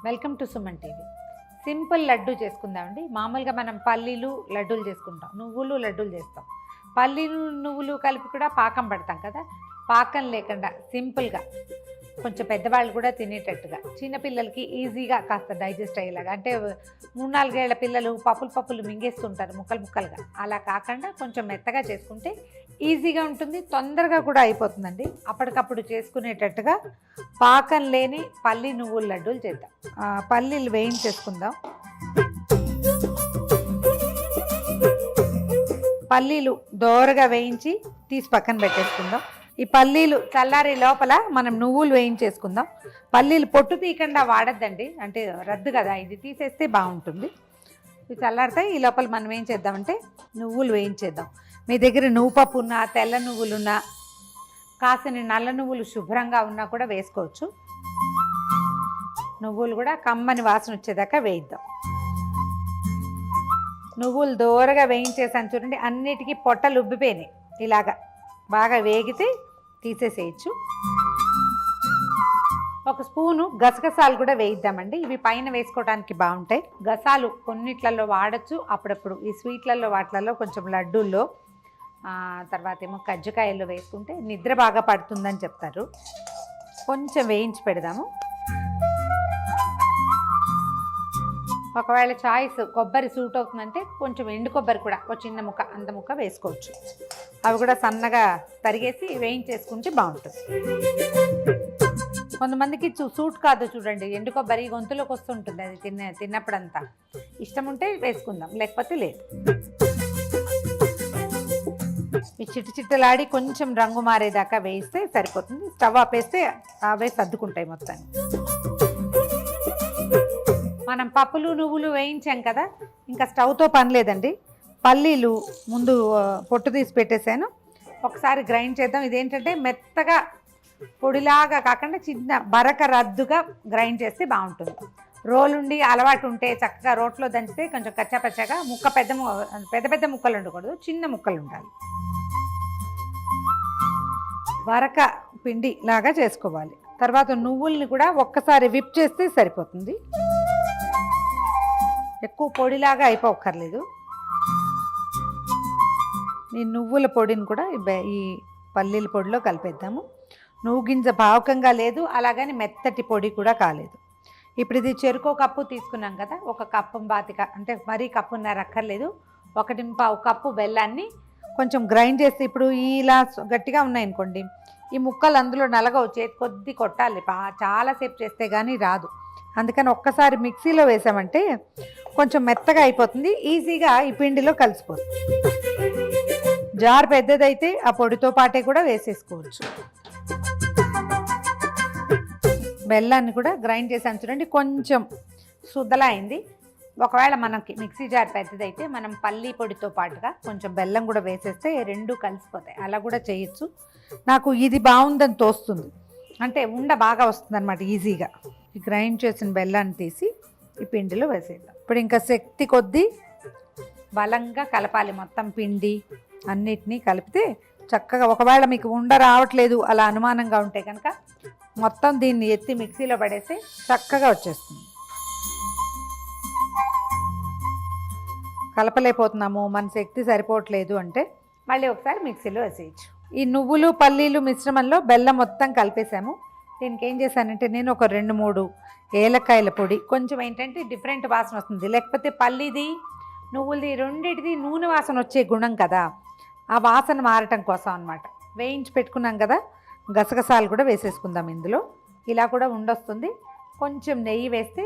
Welcome to Suman TV. Simple laddu చేసుకుందామండి. మామూలుగా మనం పల్లీలు లడ్డూలు చేసుకుంటాం, నువ్వులు లడ్డూలు చేస్తాం. పల్లీలు నువ్వులు కలిపి కూడా పాకం పడతాం కదా. పాకం లేకుండా సింపుల్గా కొంచెం పెద్దవాళ్ళు కూడా తినేటట్టుగా, చిన్నపిల్లలకి ఈజీగా కాస్త డైజెస్ట్ అయ్యేలాగా, అంటే 3-4 ఏళ్ల పిల్లలు పప్పులు మింగేస్తుంటారు ముక్కలుగా, అలా కాకుండా కొంచెం మెత్తగా చేసుకుంటే ఈజీగా ఉంటుంది, తొందరగా కూడా అయిపోతుందండి. అప్పటికప్పుడు చేసుకునేటట్టుగా పాకం లేని పల్లి నువ్వుల లడ్డూలు చేద్దాం. పల్లీలు వేయించేసుకుందాం. పల్లీలు దోరగా వేయించి తీసి పక్కన పెట్టేసుకుందాం. ఈ పల్లీలు చల్లారి లోపల మనం నువ్వులు వేయించేసుకుందాం. పల్లీలు పొట్టు తీయకుండా వాడద్దండి, అంటే రద్దు కదా, ఇది తీసేస్తే బాగుంటుంది. ఇవి చల్లారితే ఈ లోపల మనం ఏం చేద్దామంటే నువ్వులు వేయించేద్దాం. మీ దగ్గర నువ్వుపప్పు ఉన్నా, తెల్ల నువ్వులున్నా, కాసిన నల్ల నువ్వులు శుభ్రంగా ఉన్నా కూడా వేసుకోవచ్చు. నువ్వులు కూడా కమ్మని వాసన వచ్చేదాకా వేయిద్దాం. నువ్వులు దోరగా వేయించేసాను చూడండి, అన్నిటికీ పొట్టలు ఉబ్బిపోయినాయి. ఇలాగా బాగా వేగితే తీసేసేయచ్చు. ఒక స్పూను గసగసాలు కూడా వేయిద్దామండి. ఇవి పైన వేసుకోవడానికి బాగుంటాయి. గసాలు కొన్నిట్లలో వాడచ్చు అప్పుడప్పుడు, ఈ స్వీట్లలో వాటిలలో, కొంచెం లడ్డూల్లో, తర్వాత ఏమో కజ్జికాయల్లో వేసుకుంటే నిద్ర బాగా పడుతుందని చెప్తారు. కొంచెం వేయించి పెడదాము. ఒకవేళ చాయిస్ కొబ్బరి సూట్ అవుతుందంటే కొంచెం ఎండు కొబ్బరి కూడా ఒక చిన్న ముక్క, అంత ముక్క వేసుకోవచ్చు. అవి కూడా సన్నగా తరిగేసి వేయించేసుకుంటే బాగుంటుంది. కొంతమందికి సూట్ కాదు చూడండి, ఎండు కొబ్బరి గొంతులోకి వస్తుంటుంది, అది తిన్నప్పుడంతా. ఇష్టం ఉంటే వేసుకుందాం, లేకపోతే లేదు. ఈ చిట్టలాడి కొంచెం రంగు మారేదాకా వేయిస్తే సరిపోతుంది. స్టవ్ ఆపేస్తే అవే సర్దుకుంటాయి మొత్తాన్ని. మనం పప్పులు నువ్వులు వేయించాం కదా, ఇంకా స్టవ్తో పని లేదండి. పల్లీలు ముందు పొట్టు తీసి పెట్టేశాను, ఒకసారి గ్రైండ్ చేద్దాం. ఇదేంటంటే మెత్తగా పొడిలాగా కాకుండా చిన్న బరక రద్దుగా గ్రైండ్ చేస్తే బాగుంటుంది. రోలుండి అలవాటు ఉంటే చక్కగా రోట్లో దంచితే కొంచెం కచ్చాపచ్చాగా, ముక్క పెద్ద ముక్కలు ఉండకూడదు, చిన్న ముక్కలు ఉండాలి. బరక పిండి లాగా చేసుకోవాలి. తర్వాత నువ్వుల్ని కూడా ఒక్కసారి విప్ చేస్తే సరిపోతుంది, ఎక్కువ పొడిలాగా అయిపోక్కర్లేదు. ఈ నువ్వుల పొడిని కూడా ఈ పల్లీల పొడిలో కలిపేద్దాము. నువ్వు గింజ భావకంగా లేదు, అలాగని మెత్తటి పొడి కూడా కాలేదు. ఇప్పుడు ఇది చెరుకో కప్పు తీసుకున్నాం కదా, ఒక కప్పు బాతిక, అంటే మరీ కప్పున్నర అక్కర్లేదు, 1.25 కప్పు బెల్లాన్ని కొంచెం గ్రైండ్ చేస్తే, ఇప్పుడు ఇలా గట్టిగా ఉన్నాయనుకోండి, ఈ ముక్కలు అందులో నలగవు, చేతి కొద్ది కొట్టాలి, చాలాసేపు చేస్తే కానీ రాదు. అందుకని ఒక్కసారి మిక్సీలో వేసామంటే కొంచెం మెత్తగా అయిపోతుంది, ఈజీగా ఈ పిండిలో కలిసిపోతుంది. జార్ పెద్దదైతే ఆ పొడితో పాటే కూడా వేసేసుకోవచ్చు. బెల్లాన్ని కూడా గ్రైండ్ చేసాను చూడండి, కొంచెం శుద్ధలా అయింది. ఒకవేళ మనకి మిక్సీ జార్ పెద్దదైతే మనం పల్లీ పొడితో పాటుగా కొంచెం బెల్లం కూడా వేసేస్తే రెండు కలిసిపోతాయి, అలా కూడా చేయొచ్చు. నాకు ఇది బాగుందని తోస్తుంది, అంటే ఉండ బాగా వస్తుంది అనమాట ఈజీగా. ఈ గ్రైండ్ చేసిన బెల్లాన్ని తీసి ఈ పిండిలో వేసేద్దాం. ఇప్పుడు ఇంకా శక్తి కొద్దీ బలంగా కలపాలి, మొత్తం పిండి అన్నిటినీ కలిపితే చక్కగా. ఒకవేళ మీకు ఉండ రావట్లేదు అలా అనుమానంగా ఉంటే కనుక మొత్తం దీన్ని ఎత్తి మిక్సీలో పడేస్తే చక్కగా వచ్చేస్తుంది. కలపలేకపోతున్నాము, మన శక్తి సరిపోవట్లేదు అంటే మళ్ళీ ఒకసారి మిక్సీలో వేసేయచ్చు. ఈ నువ్వులు పల్లీలు మిశ్రమంలో బెల్లం మొత్తం కలిపేసాము. దీనికి ఏం చేశానంటే నేను ఒక 2-3 ఏలక్కాయల పొడి, కొంచెం ఏంటంటే డిఫరెంట్ వాసన వస్తుంది, లేకపోతే పల్లీది నువ్వులది రెండిటిది నూనె వాసన వచ్చే గుణం కదా, ఆ వాసన మారటం కోసం అనమాట. వేయించి పెట్టుకున్నాం కదా, గసగసాలు కూడా వేసేసుకుందాం ఇందులో. ఇలా కూడా ఉండొస్తుంది. కొంచెం నెయ్యి వేస్తే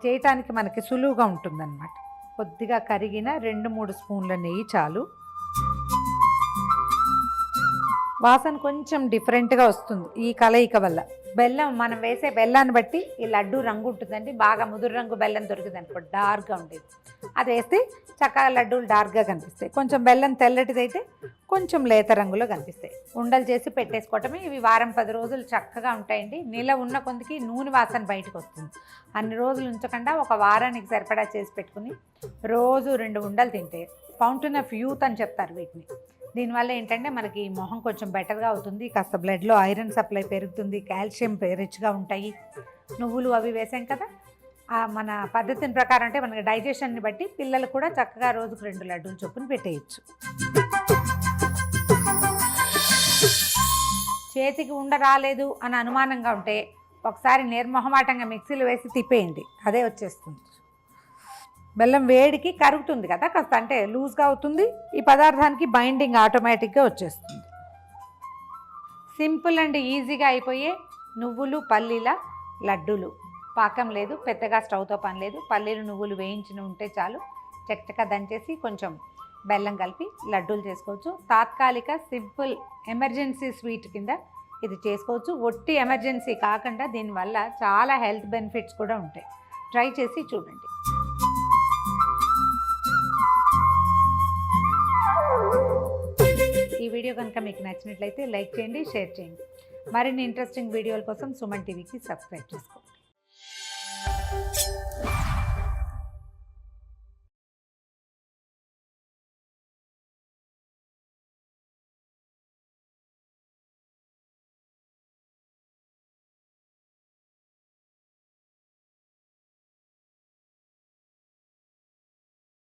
చేయటానికి మనకి సులువుగా ఉంటుందన్నమాట. కొద్దిగా కరిగిన 2-3 స్పూన్ల నెయ్యి చాలు. వాసన కొంచెం డిఫరెంట్గా వస్తుంది ఈ కలయిక వల్ల. బెల్లం మనం వేసే బెల్లాన్ని బట్టి ఈ లడ్డు రంగు ఉంటుందండి. బాగా ముదురు రంగు బెల్లం దొరుకుతుంది అనుకో, డార్క్గా ఉండేది, అది వేస్తే చక్కగా లడ్డూలు డార్క్గా కనిపిస్తాయి. కొంచెం బెల్లం తెల్లటిదైతే కొంచెం లేత రంగులో కనిపిస్తాయి. ఉండలు చేసి పెట్టేసుకోవటమే. ఇవి 10 రోజులు చక్కగా ఉంటాయండి. నిల ఉన్న కొందికి నూనె వాసన బయటకు వస్తుంది. అన్ని రోజులు ఉంచకుండా ఒక వారానికి సరిపడా చేసి పెట్టుకుని రోజు 2 ఉండలు తింటే ఫౌంటైన్ ఆఫ్ యూత్ అని చెప్తారు వీటిని. దీనివల్ల ఏంటంటే మనకి మొహం కొంచెం బెటర్గా అవుతుంది, కాస్త బ్లడ్లో ఐరన్ సప్లై పెరుగుతుంది, కాల్షియం రిచ్గా ఉంటాయి. నువ్వులు అవి వేసాం కదా, మన పద్ధతిని ప్రకారం అంటే మనకి డైజెషన్ని బట్టి పిల్లలు కూడా చక్కగా రోజుకు 2 లడ్డూలు చొప్పున పెట్టేయచ్చు. చేతికి ఉండ రాలేదు అని అనుమానంగా ఉంటే ఒకసారి నిర్మొహమాటంగా మిక్సీలో వేసి తిప్పేయండి, అదే వచ్చేస్తుంది. బెల్లం వేడికి కరుగుతుంది కదా, కాస్త అంటే లూజ్గా అవుతుంది. ఈ పదార్థానికి బైండింగ్ ఆటోమేటిక్గా వచ్చేస్తుంది. సింపుల్ అండ్ ఈజీగా అయిపోయే నువ్వులు పల్లీల లడ్డూలు. పాకం లేదు, పెద్దగా స్టవ్తో పని లేదు. పల్లీలు నువ్వులు వేయించిన ఉంటే చాలు, చక్కగా దంచేసి కొంచెం బెల్లం కలిపి లడ్డూలు చేసుకోవచ్చు. తాత్కాలిక సింపుల్ ఎమర్జెన్సీ స్వీట్ కింద ఇది చేసుకోవచ్చు. ఒట్టి ఎమర్జెన్సీ కాకుండా దీనివల్ల చాలా హెల్త్ బెనిఫిట్స్ కూడా ఉంటాయి. ట్రై చేసి చూడండి. ఈ వీడియో కనుక మీకు నచ్చినట్లయితే లైక్ చేయండి, షేర్ చేయండి. మరిన్ని ఇంట్రెస్టింగ్ వీడియోల కోసం సుమన్ టీవీకి సబ్స్క్రైబ్ చేసుకోండి.